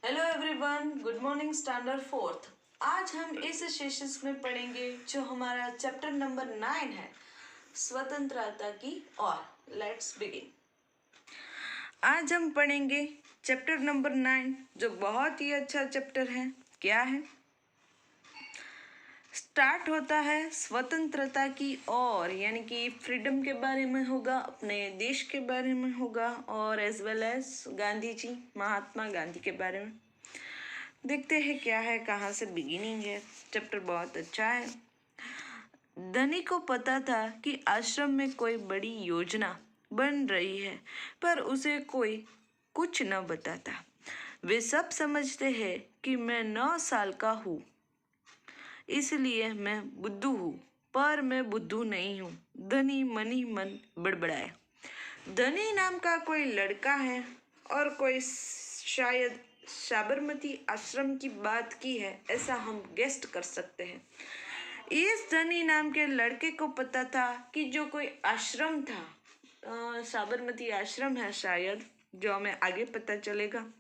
Hello everyone, good morning standard fourth. आज हम इस सेशंस में पढ़ेंगे जो हमारा चैप्टर नंबर 9 है, स्वतंत्रता की ओर। Let's begin. आज हम पढ़ेंगे चैप्टर नंबर 9 जो बहुत ही अच्छा चैप्टर है। क्या है? स्टार्ट होता है स्वतंत्रता की ओर, यानी कि फ्रीडम के बारे में होगा, अपने देश के बारे में होगा और as well as Gandhi ji, Mahatma Gandhi के बारे में। देखते हैं क्या है, कहाँ से बिगिनिंग है। चैप्टर बहुत अच्छा है। धनी को पता था कि आश्रम में कोई बड़ी योजना बन रही है, पर उसे कोई कुछ न बताता। वे सब समझते हैं कि मैं 9 साल का हूँ, इसलिए मैं बुद्धू हूँ, पर मैं बुद्धू नहीं हूँ। धनी मन ही मन बड़बड़ाया। धनी नाम का कोई लड़का है और कोई शायद साबरमती आश्रम की बात की है, ऐसा हम गेस्ट कर सकते हैं। इस धनी नाम के लड़के को पता था कि जो कोई आश्रम था, साबरमती आश्रम है शायद, जो हमें आगे पता चलेगा,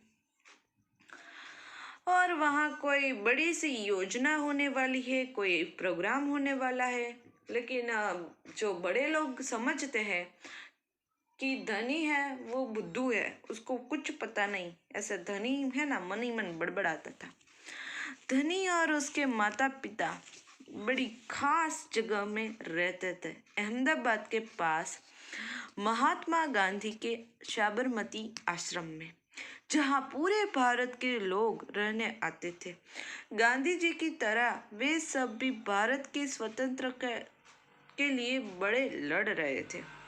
और वहाँ कोई बड़ी सी योजना होने वाली है, कोई प्रोग्राम होने वाला है। लेकिन जो बड़े लोग समझते हैं कि धनी है वो बुद्धू है, उसको कुछ पता नहीं, ऐसा धनी है ना, मन ही मन बड़बड़ाता था। धनी और उसके माता पिता बड़ी खास जगह में रहते थे, अहमदाबाद के पास महात्मा गांधी के साबरमती आश्रम में, जहाँ पूरे भारत के लोग रहने आते थे। गांधी जी की तरह वे सब भी भारत के स्वतंत्रता के लिए बड़े लड़ रहे थे।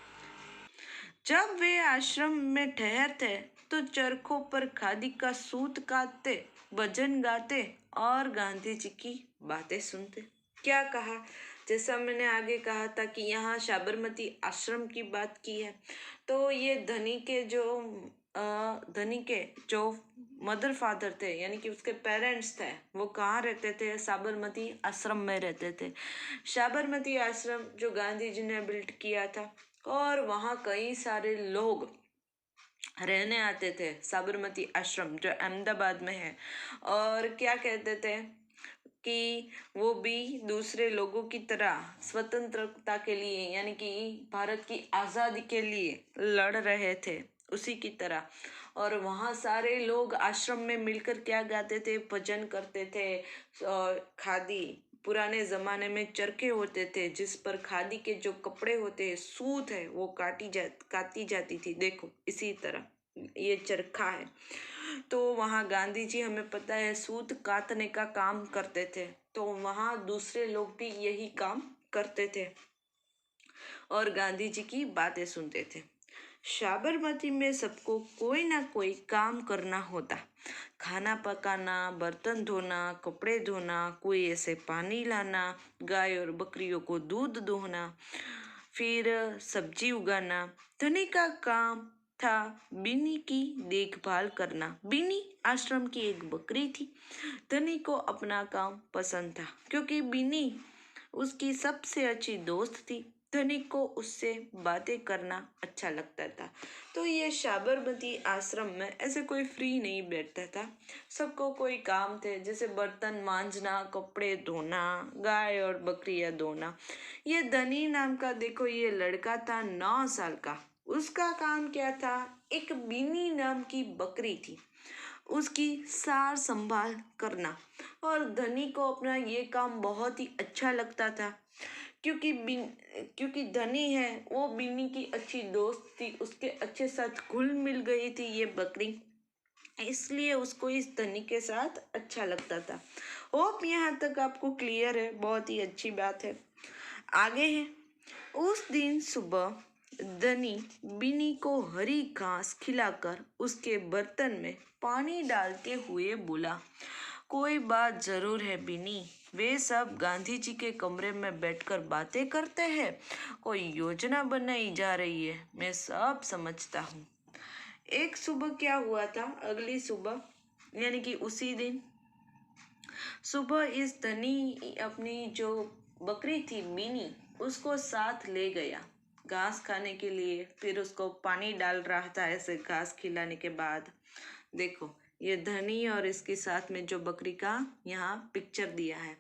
जब वे आश्रम में ठहरते तो चरखों पर खादी का सूत काटते, भजन गाते और गांधी जी की बातें सुनते। क्या कहा? जैसा मैंने आगे कहा था कि यहाँ साबरमती आश्रम की बात की है, तो ये धनी के जो मदर फादर थे, यानी कि उसके पेरेंट्स थे, वो कहाँ रहते थे? साबरमती आश्रम में रहते थे। साबरमती आश्रम जो गांधी जी ने बिल्ट किया था, और वहाँ कई सारे लोग रहने आते थे। साबरमती आश्रम जो अहमदाबाद में है, और क्या कहते थे कि वो भी दूसरे लोगों की तरह स्वतंत्रता के लिए, यानी कि भारत की आज़ादी के लिए लड़ रहे थे, उसी की तरह। और वहाँ सारे लोग आश्रम में मिलकर क्या गाते थे? भजन करते थे। और खादी, पुराने ज़माने में चरखे होते थे जिस पर खादी के जो कपड़े होते हैं, सूत है, वो काटी जाती थी। देखो, इसी तरह ये चरखा है। तो वहाँ गांधी जी, हमें पता है, सूत काटने का काम करते थे, तो वहाँ दूसरे लोग भी यही काम करते थे और गांधी जी की बातें सुनते थे। साबरमती में सबको कोई ना कोई काम करना होता। खाना पकाना, बर्तन धोना, कपड़े धोना, कोई ऐसे पानी लाना, गाय और बकरियों को दूध दोहना, फिर सब्जी उगाना। धनी का काम था बिन्नी की देखभाल करना। बिन्नी आश्रम की एक बकरी थी। धनी को अपना काम पसंद था क्योंकि बिन्नी उसकी सबसे अच्छी दोस्त थी। धनी को उससे बातें करना अच्छा लगता था। तो ये साबरमती आश्रम में ऐसे कोई फ्री नहीं बैठता था, सबको कोई काम थे, जैसे बर्तन मांजना, कपड़े धोना, गाय और बकरियां धोना। ये धनी नाम का, देखो, ये लड़का था 9 साल का। उसका काम क्या था? एक बिन्नी नाम की बकरी थी, उसकी सार संभाल करना। और धनी को अपना ये काम बहुत ही अच्छा लगता था क्योंकि धनी है, वो बिन्नी की अच्छी दोस्त थी, उसके अच्छे साथ घुल मिल गई थी ये बकरी, इसलिए उसको इस धनी के साथ अच्छा लगता था। होप यहाँ तक आपको क्लियर है, बहुत ही अच्छी बात है। आगे है। उस दिन सुबह धनी बिन्नी को हरी घास खिलाकर उसके बर्तन में पानी डालते हुए बोला, कोई बात जरूर है बिन्नी, वे सब गांधी जी के कमरे में बैठकर बातें करते हैं, कोई योजना बनाई जा रही है, मैं सब समझता हूँ। एक सुबह क्या हुआ था? अगली सुबह, यानी कि उसी दिन सुबह, इस धनी अपनी जो बकरी थी बिन्नी, उसको साथ ले गया घास खाने के लिए। फिर उसको पानी डाल रहा था ऐसे घास खिलाने के बाद। देखो, ये धनी और इसके साथ में जो बकरी का यहाँ पिक्चर दिया है।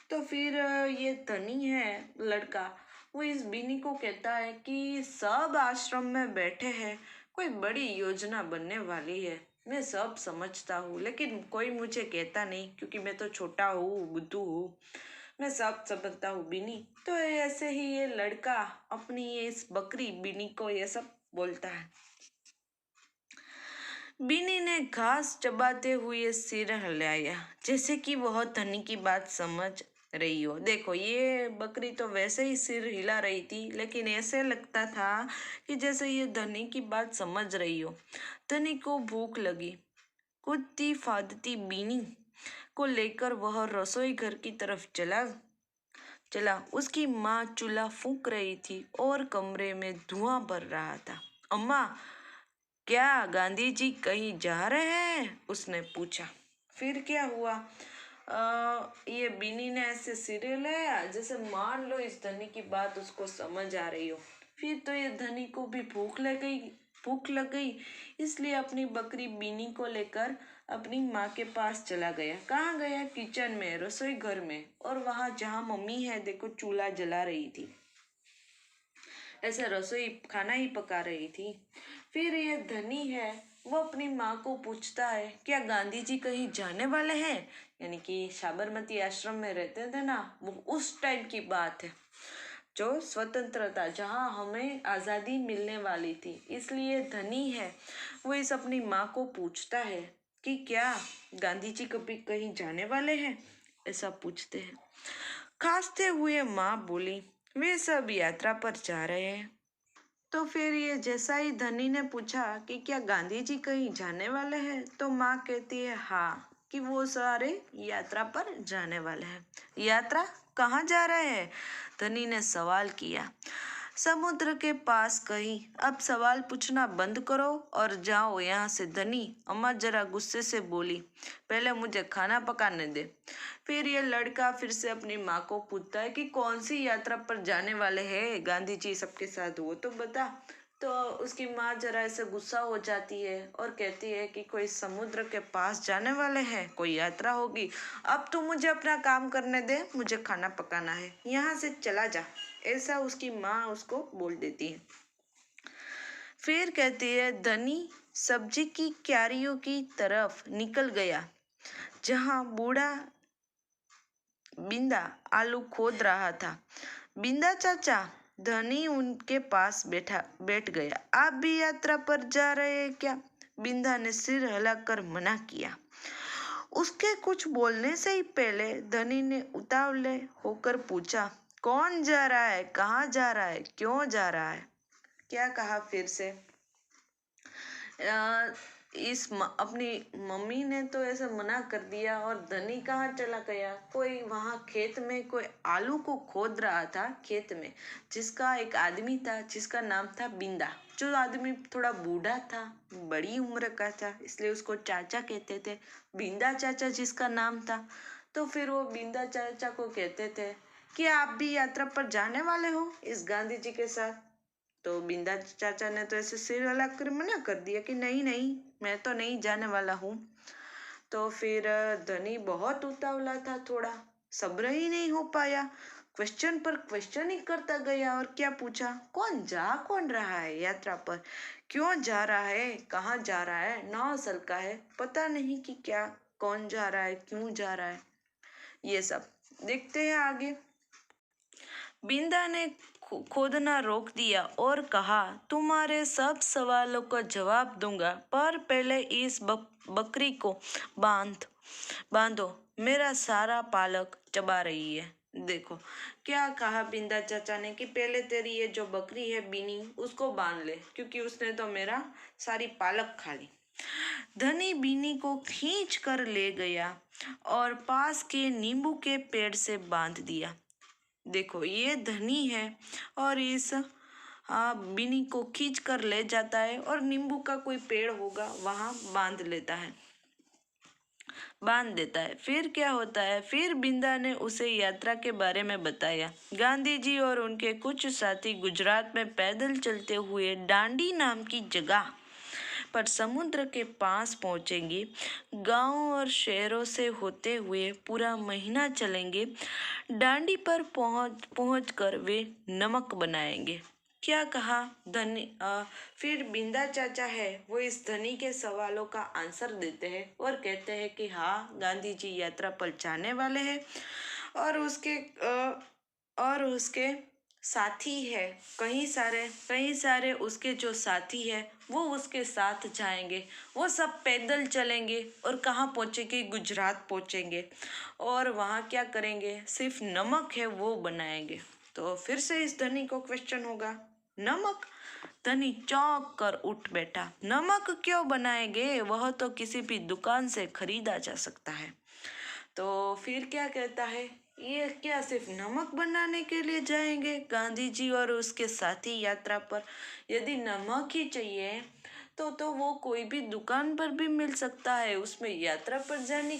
तो फिर ये धनी है लड़का, वो इस बिनी को कहता है कि सब आश्रम में बैठे हैं, कोई बड़ी योजना बनने वाली है, मैं सब समझता हूँ, लेकिन कोई मुझे कहता नहीं क्योंकि मैं तो छोटा हूँ, बुद्धू हूँ, मैं सब समझता हूँ बिनी। तो ऐसे ही ये लड़का अपनी ये इस बकरी बिनी को ये सब बोलता है। बिनी ने घास चबाते हुए सिर हिलाया जैसे कि वह धनी की बात समझ रही हो। देखो ये बकरी तो वैसे ही सिर हिला रही थी, लेकिन ऐसे लगता था कि जैसे ये धनी की बात समझ रही हो। धनी को भूख लगी। कूदती फादती बिनी को लेकर वह रसोई घर की तरफ चला। उसकी माँ चूल्हा फूंक रही थी और कमरे में धुआं भर रहा था। अम्मा, क्या गांधी जी कहीं जा रहे हैं? उसने पूछा। फिर क्या हुआ? ये बिनी ने ऐसे सिर हिलाया जैसे मान लो इस धनी की बात उसको समझ आ रही हो। फिर तो ये धनी को भी भूख लग गई, इसलिए अपनी बकरी बिनी को लेकर अपनी माँ के पास चला गया। कहाँ गया? किचन में, रसोई घर में, और वहाँ जहाँ मम्मी है देखो चूल्हा जला रही थी, ऐसे रसोई खाना ही पका रही थी। फिर ये धनी है वो अपनी माँ को पूछता है, क्या गांधी जी कहीं जाने वाले हैं? यानी कि साबरमती आश्रम में रहते थे ना, वो उस टाइम की बात है, जो स्वतंत्रता, जहाँ हमें आज़ादी मिलने वाली थी। इसलिए धनी है वो इस अपनी माँ को पूछता है कि क्या गांधी जी कभी कहीं जाने वाले हैं, ऐसा पूछते हैं। खांसते हुए माँ बोली, वे सब यात्रा पर जा रहे हैं। तो फिर ये जैसा ही धनी ने पूछा कि क्या गांधी जी कहीं जाने वाले हैं, तो माँ कहती है हाँ, कि वो सारे यात्रा पर जाने वाले हैं। यात्रा कहाँ जा रहे हैं? धनी ने सवाल किया। समुद्र के पास कहीं। अब सवाल पूछना बंद करो और जाओ यहाँ से। धनी अम्मा जरा गुस्से से बोली, पहले मुझे खाना पकाने दे। फिर ये लड़का फिर से अपनी माँ को पूछता है कि कौन सी यात्रा पर जाने वाले हैं गांधी जी सबके साथ, वो तो बता। तो उसकी माँ जरा ऐसे गुस्सा हो जाती है और कहती है कि कोई समुद्र के पास जाने वाले हैं, कोई यात्रा होगी। अब तू मुझे अपना काम करने दे, मुझे खाना पकाना है, यहाँ से चला जा, ऐसा उसकी माँ उसको बोल देती है। फिर कहती है धनी सब्जी की क्यारियों की तरफ निकल गया जहाँ बूढ़ा बिंदा आलू खोद रहा था। बिंदा चाचा, धनी उनके पास बैठ गया। आप भी यात्रा पर जा रहे हैं क्या? बिंदा ने सिर हिलाकर मना किया। उसके कुछ बोलने से ही पहले धनी ने उतावले होकर पूछा, कौन जा रहा है, कहाँ जा रहा है, क्यों जा रहा है? क्या कहा फिर से? अपनी मम्मी ने तो ऐसा मना कर दिया और धनी कहाँ चला गया? कोई वहाँ खेत में कोई आलू को खोद रहा था खेत में, जिसका एक आदमी था जिसका नाम था बिंदा। जो आदमी थोड़ा बूढ़ा था, बड़ी उम्र का था, इसलिए उसको चाचा कहते थे, बिंदा चाचा जिसका नाम था। तो फिर वो बिंदा चाचा को कहते थे कि आप भी यात्रा पर जाने वाले हो इस गांधी जी के साथ? तो बिंदा चाचा ने तो ऐसे सिर हिलाकर मना कर दिया कि नहीं नहीं, मैं तो नहीं जाने वाला हूँ। तो फिर धनी बहुत उतावला था, थोड़ा सब्र ही नहीं हो पाया, क्वेश्चन पर क्वेश्चन ही करता गया। और क्या पूछा? कौन रहा है यात्रा पर, क्यों जा रहा है, कहाँ जा रहा है? 9 साल का है, पता नहीं कि क्या, कौन जा रहा है, क्यों जा रहा है, ये सब देखते हैं आगे। बिंदा ने खोदना रोक दिया और कहा, तुम्हारे सब सवालों का जवाब दूंगा, पर पहले इस बकरी को बांधो, मेरा सारा पालक चबा रही है। देखो क्या कहा बिंदा चाचा ने कि पहले तेरी ये जो बकरी है बिनी, उसको बांध ले, क्योंकि उसने तो मेरा सारी पालक खा ली। धनी बिनी को खींच कर ले गया और पास के नींबू के पेड़ से बांध दिया। देखो ये धनी है और इस बिनी को खींच कर ले जाता है और नींबू का कोई पेड़ होगा वहां बांध देता है। फिर क्या होता है? फिर बिंदा ने उसे यात्रा के बारे में बताया। गांधी जी और उनके कुछ साथी गुजरात में पैदल चलते हुए डांडी नाम की जगह पर समुद्र के पास पहुंचेंगे। गांवों और शहरों से होते हुए पूरा महीना चलेंगे। डांडी पर पहुंचकर वे नमक बनाएंगे। क्या कहा धनी? फिर बिंदा चाचा है वो इस धनी के सवालों का आंसर देते हैं और कहते हैं कि हाँ, गांधी जी यात्रा पर जाने वाले हैं और उसके साथी है, कई सारे उसके जो साथी है वो उसके साथ जाएंगे। वो सब पैदल चलेंगे और कहाँ पहुँचेंगे? गुजरात पहुँचेंगे और वहाँ क्या करेंगे? सिर्फ नमक है वो बनाएंगे। तो फिर से इस धनी को क्वेश्चन होगा, नमक? धनी चौंक कर उठ बैठा। नमक क्यों बनाएंगे? वह तो किसी भी दुकान से खरीदा जा सकता है। तो फिर क्या कहता है, ये क्या सिर्फ नमक बनाने के लिए जाएंगे गांधी जी और उसके साथी यात्रा पर? यदि नमक ही चाहिए तो वो कोई भी दुकान पर भी मिल सकता है, उसमें यात्रा पर जाने।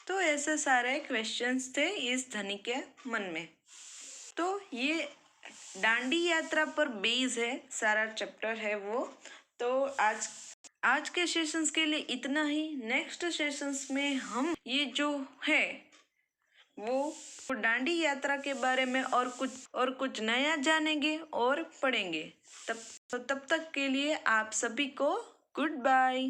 तो ऐसे सारे क्वेश्चंस थे इस धनी के मन में। तो ये डांडी यात्रा पर बेस है, सारा चैप्टर है वो। तो आज के सेशंस के लिए इतना ही। नेक्स्ट सेशंस में हम ये जो है वो डांडी यात्रा के बारे में और कुछ नया जानेंगे और पढ़ेंगे। तब तक के लिए आप सभी को गुड बाय।